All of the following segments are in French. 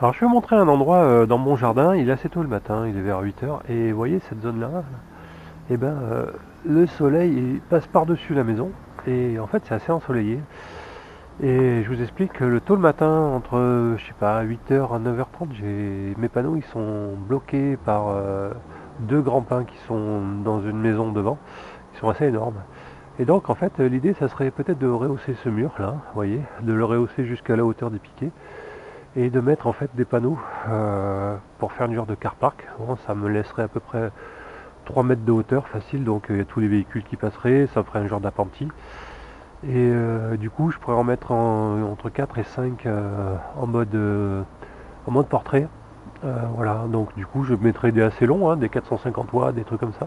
Alors je vais vous montrer un endroit dans mon jardin, il est assez tôt le matin, il est vers 8 heures, et vous voyez cette zone-là, et ben le soleil il passe par-dessus la maison, et en fait c'est assez ensoleillé. Et je vous explique que le tôt le matin, entre je sais pas 8 heures à 9h30, mes panneaux ils sont bloqués par deux grands pins qui sont dans une maison devant, qui sont assez énormes. Et donc en fait l'idée ça serait peut-être de rehausser ce mur là, vous voyez, de le rehausser jusqu'à la hauteur des piquets et de mettre en fait des panneaux pour faire une genre de car park. Bon, ça me laisserait à peu près 3 mètres de hauteur facile, donc il y a tous les véhicules qui passeraient, ça ferait un genre d'appentis. Et du coup je pourrais en mettre entre 4 et 5 en mode portrait. Voilà, donc du coup je mettrais des assez longs, hein, des 450 watts, des trucs comme ça.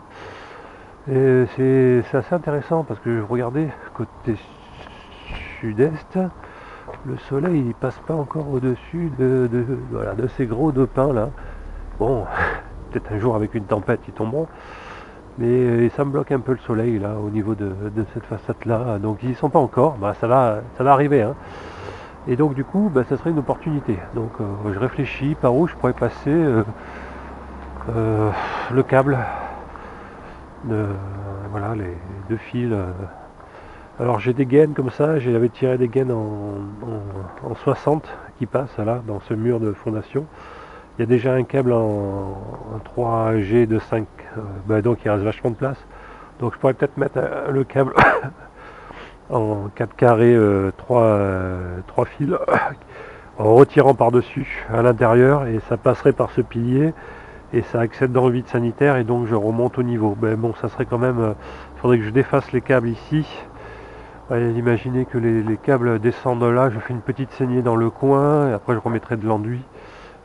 Et c'est assez intéressant parce que regardez côté sud-est, le soleil il passe pas encore au-dessus voilà, de ces gros deux pins là. Bon, peut-être un jour avec une tempête ils tomberont, mais ça me bloque un peu le soleil là au niveau de cette façade là. Donc ils y sont pas encore, bah, ça va arriver. Hein. Et donc du coup, bah, ça serait une opportunité. Donc je réfléchis par où je pourrais passer le câble, de, voilà, les deux fils. Alors j'ai des gaines comme ça, j'avais tiré des gaines en 60 qui passent là dans ce mur de fondation. Il y a déjà un câble en 3G de 5, bah, donc il reste vachement de place. Donc je pourrais peut-être mettre le câble en 4 carrés, 3 fils, en retirant par-dessus à l'intérieur, et ça passerait par ce pilier, et ça accède dans le vide sanitaire, et donc je remonte au niveau. Mais bon, ça serait quand même... Il faudrait que je défasse les câbles ici. Ouais, imaginez que les câbles descendent là, je fais une petite saignée dans le coin, et après je remettrai de l'enduit,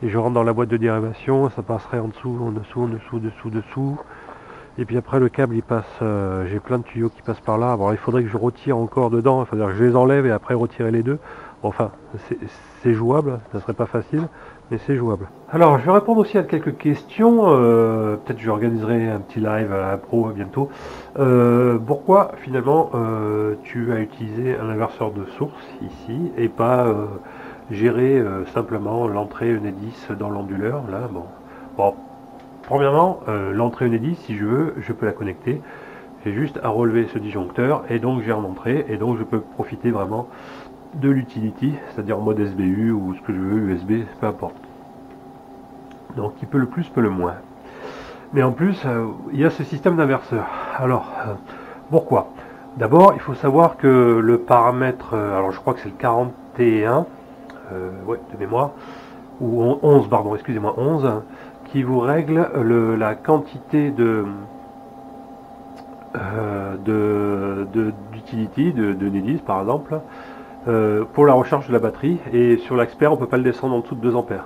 et je rentre dans la boîte de dérivation, ça passerait en dessous, en dessous, en dessous, dessous, dessous. Et puis après le câble il passe, j'ai plein de tuyaux qui passent par là. Alors il faudrait que je retire encore dedans, il faudrait que je les enlève et après retirer les deux. Bon, enfin, c'est jouable, ça serait pas facile, mais c'est jouable. Alors je vais répondre aussi à quelques questions, peut-être je organiserai un petit live à la pro bientôt. Pourquoi finalement tu as utilisé un inverseur de source ici et pas gérer simplement l'entrée Enedis dans l'onduleur là, bon. Premièrement, l'entrée Enedis, si je veux, je peux la connecter. J'ai juste à relever ce disjoncteur et donc j'ai en entrée et donc je peux profiter vraiment de l'utility, c'est-à-dire en mode SBU ou ce que je veux, USB, peu importe. Donc qui peut le plus, peut le moins. Mais en plus, il y a ce système d'inverseur. Alors, pourquoi? D'abord, il faut savoir que le paramètre, alors je crois que c'est le 41, ouais, de mémoire, ou 11, pardon, excusez-moi, 11, qui vous règle la quantité d'utility, de Nedis par exemple, pour la recharge de la batterie. Et sur l'Expert, on ne peut pas le descendre en dessous de 2 ampères.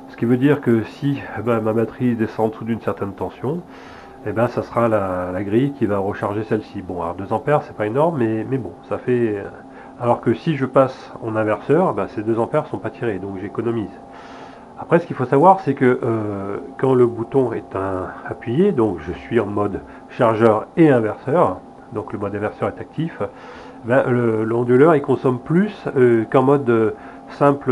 Ce qui veut dire que si ma batterie descend en dessous d'une certaine tension, ça sera la grille qui va recharger celle-ci. Bon, alors 2 ampères, c'est pas énorme, mais bon, ça fait... Alors que si je passe en inverseur, ces 2 ampères sont pas tirés, donc j'économise. Après, ce qu'il faut savoir, c'est que quand le bouton est appuyé, donc je suis en mode chargeur et inverseur, donc le mode inverseur est actif, l'onduleur il consomme plus qu'en mode simple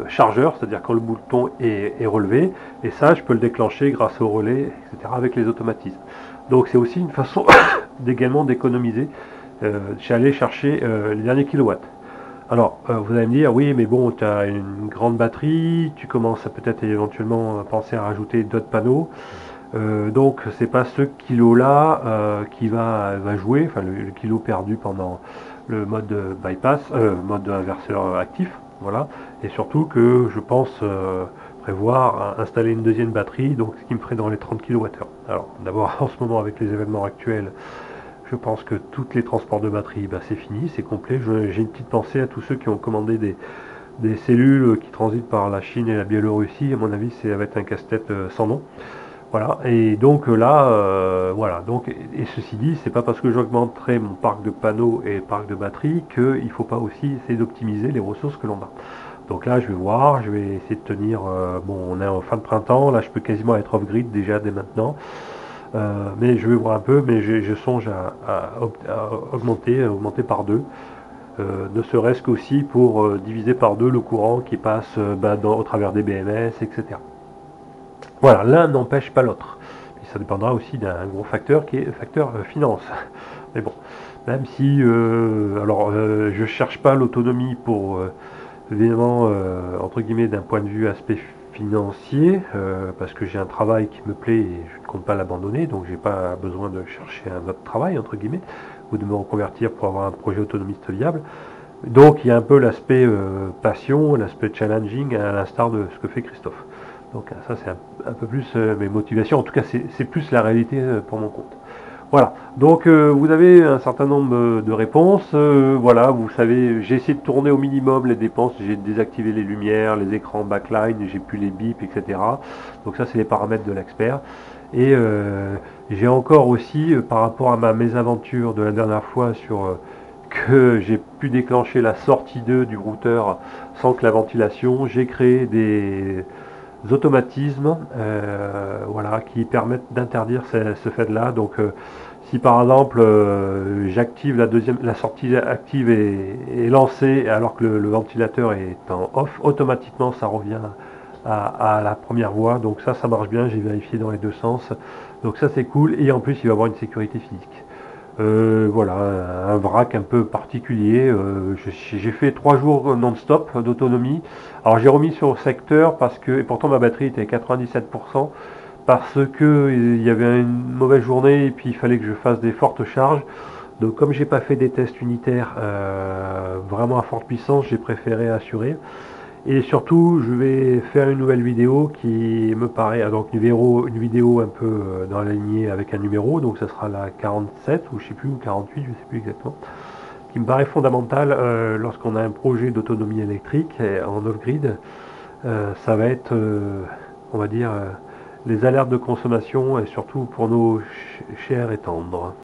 chargeur, c'est-à-dire quand le bouton est relevé, et ça je peux le déclencher grâce au relais, etc., avec les automatismes. Donc c'est aussi une façon également d'économiser, j'allais chercher les derniers kilowatts. Alors, vous allez me dire, oui, mais bon, tu as une grande batterie, tu commences à peut-être éventuellement penser à rajouter d'autres panneaux. Donc, c'est pas ce kilo-là qui va jouer, enfin le kilo perdu pendant le mode bypass, mode inverseur actif, voilà. Et surtout que je pense prévoir installer une deuxième batterie, donc ce qui me ferait dans les 30 kWh. Alors, d'abord, en ce moment, avec les événements actuels, je pense que tous les transports de batterie, c'est fini, c'est complet. J'ai une petite pensée à tous ceux qui ont commandé des cellules qui transitent par la Chine et la Biélorussie. À mon avis, ça va être un casse-tête sans nom. Voilà. Et donc là, voilà. Donc, et ceci dit, c'est pas parce que j'augmenterai mon parc de panneaux et parc de batterie qu'il ne faut pas aussi essayer d'optimiser les ressources que l'on a. Donc là, je vais voir, je vais essayer de tenir. Bon, on est en fin de printemps. Là, je peux quasiment être off-grid déjà dès maintenant. Mais je vais voir un peu, mais je songe à augmenter par 2. ne serait-ce qu'aussi pour diviser par deux le courant qui passe au travers des BMS, etc. Voilà, l'un n'empêche pas l'autre. Ça dépendra aussi d'un gros facteur qui est le facteur finance. Mais bon, même si, je cherche pas l'autonomie pour, évidemment, entre guillemets, d'un point de vue aspect financier, parce que j'ai un travail qui me plaît et je ne compte pas l'abandonner, donc j'ai pas besoin de chercher un autre travail, entre guillemets, ou de me reconvertir pour avoir un projet autonomiste viable. Donc il y a un peu l'aspect passion, l'aspect challenging, à l'instar de ce que fait Christophe. Donc ça c'est un peu plus mes motivations, en tout cas c'est plus la réalité pour mon compte. Voilà, donc vous avez un certain nombre de réponses, voilà, vous savez, j'ai essayé de tourner au minimum les dépenses, j'ai désactivé les lumières, les écrans backline, j'ai plus les bips, etc. Donc ça c'est les paramètres de l'expert. Et j'ai encore aussi, par rapport à ma mésaventure de la dernière fois sur que j'ai pu déclencher la sortie 2 du routeur sans que la ventilation, j'ai créé des automatismes voilà, qui permettent d'interdire ce fait-là. Donc si par exemple j'active la sortie active est lancée alors que le ventilateur est en off, automatiquement ça revient à la première voie. Donc ça marche bien, j'ai vérifié dans les deux sens. Donc ça c'est cool et en plus il va avoir une sécurité physique. Voilà, un vrac un peu particulier. J'ai fait 3 jours non-stop d'autonomie. Alors j'ai remis sur secteur parce que, et pourtant ma batterie était à 97%, parce que il y avait une mauvaise journée et puis il fallait que je fasse des fortes charges. Donc comme j'ai pas fait des tests unitaires vraiment à forte puissance, j'ai préféré assurer. Et surtout, je vais faire une nouvelle vidéo qui me paraît, donc une vidéo un peu dans la lignée avec un numéro, donc ça sera la 47 ou je sais plus, ou 48, je sais plus exactement, qui me paraît fondamentale lorsqu'on a un projet d'autonomie électrique en off-grid. Ça va être, on va dire, les alertes de consommation et surtout pour nos chers et tendres.